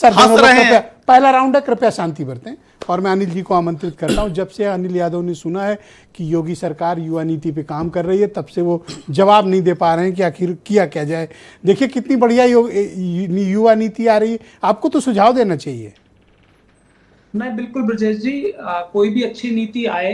Sir हंस रहे हैं। पहला राउंड है, कृपया शांति बरतें। और मैं अनिल जी को आमंत्रित करता हूं। जब से अनिल यादव ने सुना है कि योगी सरकार युवा नीति पे काम कर रही है, तब से वो जवाब नहीं दे पा रहे हैं कि आखिर किया क्या जाए। देखिए कितनी बढ़िया युवा नीति आ रही है, आपको तो सुझाव देना चाहिए। नहीं, बिल्कुल ब्रजेश जी, कोई भी अच्छी नीति आए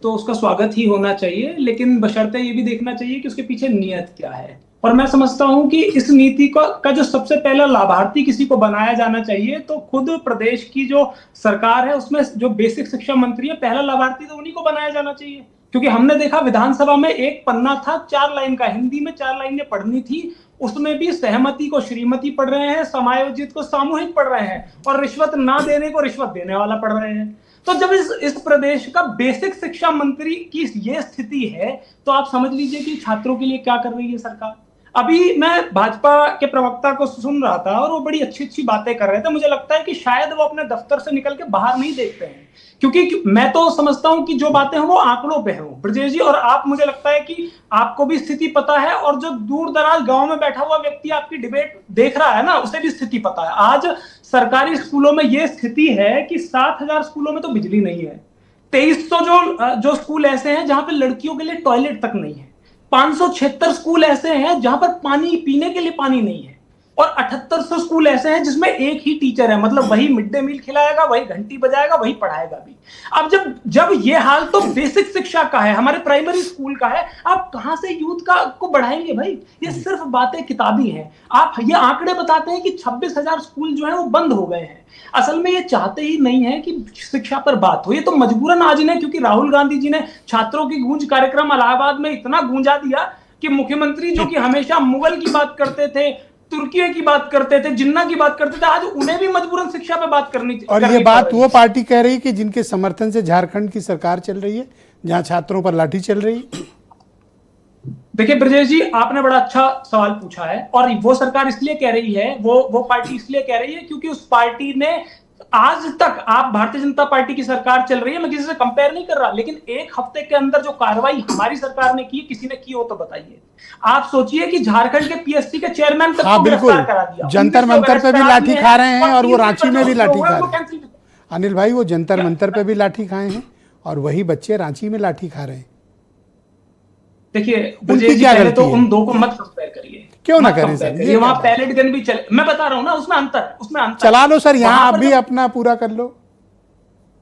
तो उसका स्वागत ही होना चाहिए, लेकिन बशर्ते ये भी देखना चाहिए कि उसके पीछे नियत क्या है। और मैं समझता हूं कि इस नीति का जो सबसे पहला लाभार्थी किसी को बनाया जाना चाहिए, तो खुद प्रदेश की जो सरकार है उसमें जो बेसिक शिक्षा मंत्री है, पहला लाभार्थी तो उन्हीं को बनाया जाना चाहिए। क्योंकि हमने देखा विधानसभा में एक पन्ना था 4 लाइन का, हिंदी में 4 लाइनें पढ़नी थी, उसमें भी सहमति को श्रीमती पढ़ रहे हैं, समायोजित को सामूहिक पढ़ रहे हैं, और रिश्वत ना देने को रिश्वत देने वाला पढ़ रहे हैं। तो जब इस प्रदेश का बेसिक शिक्षा मंत्री की ये स्थिति है, तो आप समझ लीजिए कि छात्रों के लिए क्या कर रही है सरकार। अभी मैं भाजपा के प्रवक्ता को सुन रहा था और वो बड़ी अच्छी अच्छी बातें कर रहे थे। मुझे लगता है कि शायद वो अपने दफ्तर से निकल के बाहर नहीं देखते हैं, क्योंकि मैं तो समझता हूं कि जो बातें हैं वो आंकड़ों पे हों ब्रजेश जी। और आप, मुझे लगता है कि आपको भी स्थिति पता है, और जो दूर दराज गांव में बैठा हुआ व्यक्ति आपकी डिबेट देख रहा है ना, उसे भी स्थिति पता है। आज सरकारी स्कूलों में यह स्थिति है कि 7,000 स्कूलों में तो बिजली नहीं है, 2300 जो स्कूल ऐसे हैं जहां पे लड़कियों के लिए टॉयलेट तक नहीं है, 576 स्कूल ऐसे हैं जहां पर पानी पीने के लिए पानी नहीं है, और 7800 स्कूल ऐसे हैं जिसमें एक ही टीचर है, मतलब वही मिड डे मील खिलाएगा, वही घंटी बजाएगा, वही पढ़ाएगा भी। अब जब ये हाल तो बेसिक शिक्षा का है, हमारे प्राइमरी स्कूल का है, आप कहां से यूथ को बढ़ाएंगे भाई? ये सिर्फ बातें किताबी हैं। आप ये आंकड़े बताते हैं कि 26,000 स्कूल जो है वो बंद हो गए हैं। असल में ये चाहते ही नहीं है कि शिक्षा पर बात हो, ये तो मजबूरन आज ने, क्योंकि राहुल गांधी जी ने छात्रों की गूंज कार्यक्रम इलाहाबाद में इतना गूंजा दिया कि मुख्यमंत्री जो कि हमेशा मुगल की बात करते थे, तुर्की की बात करते थे, जिन्ना की बात करते थे, आज उन्हें भी मजबूरन शिक्षा पे बात करनी चाहिए। और ये बात वो पार्टी कह रही कि जिनके समर्थन से झारखंड की सरकार चल रही है, जहां छात्रों पर लाठी चल रही है। देखिए ब्रजेश जी, आपने बड़ा अच्छा सवाल पूछा है, और वो सरकार इसलिए कह रही है, वो पार्टी इसलिए कह रही है क्योंकि उस पार्टी ने आज तक, आप भारतीय जनता पार्टी की सरकार चल रही है, मैं किसी से कंपेयर नहीं कर रहा, लेकिन एक हफ्ते के अंदर जो कार्रवाई हमारी सरकार ने की, किसी ने की हो तो बताइए। आप सोचिए कि झारखंड के पीएससी के चेयरमैन तक को गिरफ्तार करा दिया, जंतर मंतर पे भी लाठी खा रहे हैं, और वो रांची में भी लाठी खा रहे हैं। अनिल भाई, वो जंतर मंतर पे भी लाठी खाए हैं, और वही बच्चे रांची में लाठी खा रहे हैं। देखिए ब्रजेश जी, पहले तो उन दो को मत कंपेयर करिए। क्यों ना करें सर? ये वहां पैलेट गन भी चले, मैं बता रहा हूं ना, उसमें अंतर चला लो सर, यहाँ आप भी अपना पूरा कर लो।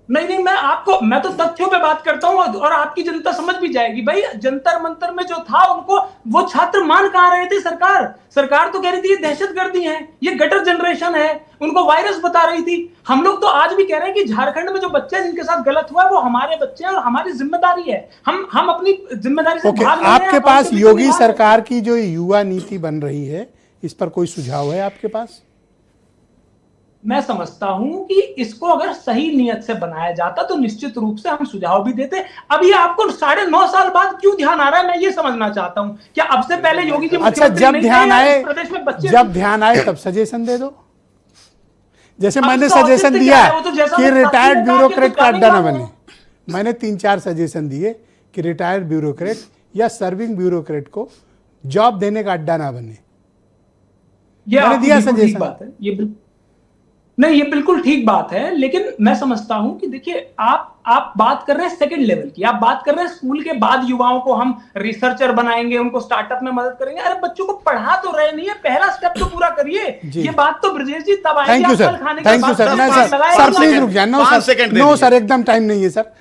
नहीं, मैं तो तथ्यों पे बात करता हूं, और आपकी जनता समझ भी जाएगी। भाई, जंतर मंतर में जो था, उनको वो छात्र मान कहां रहे थे? सरकार तो कह रही थी ये दहशतगर्दी है, ये गटर जनरेशन है, उनको वायरस बता रही थी। हम लोग तो आज भी कह रहे हैं कि झारखंड में जो बच्चे जिनके साथ गलत हुआ है वो हमारे बच्चे हैं, और हमारी जिम्मेदारी है, हम अपनी जिम्मेदारी से भाग नहीं रहे हैं। आपके पास योगी सरकार की जो युवा नीति बन रही है, इस पर कोई सुझाव है आपके पास? मैं समझता हूं कि इसको अगर सही नियत से बनाया जाता तो निश्चित रूप से हम सुझाव भी देते। अभी आपको 9.5 साल बाद क्यों ध्यान आ रहा है, मैं ये समझना चाहता हूं। क्या अब से पहले योगी जी अच्छा, जब ध्यान आए तब सजेशन दे दो। जैसे मैंने सजेशन दिया कि रिटायर्ड ब्यूरोक्रेट का अड्डा ना बने, मैंने 3-4 सजेशन दिए कि रिटायर्ड ब्यूरोक्रेट या सर्विंग ब्यूरोक्रेट को जॉब देने का अड्डा ना बने। मैंने दिया सजेशन। नहीं, ये बिल्कुल ठीक बात है, लेकिन मैं समझता हूं कि देखिए, आप बात कर रहे हैं सेकंड लेवल की, आप बात कर रहे हैं स्कूल के बाद युवाओं को हम रिसर्चर बनाएंगे, उनको स्टार्टअप में मदद करेंगे। अरे बच्चों को पढ़ा तो रहे नहीं है, पहला स्टेप तो पूरा करिए। ये बात तो ब्रजेश जी तब आएगी। थैंक यू सर, प्लीज रुक जाए। 5 सेकंड नो सर, एकदम टाइम नहीं है सर।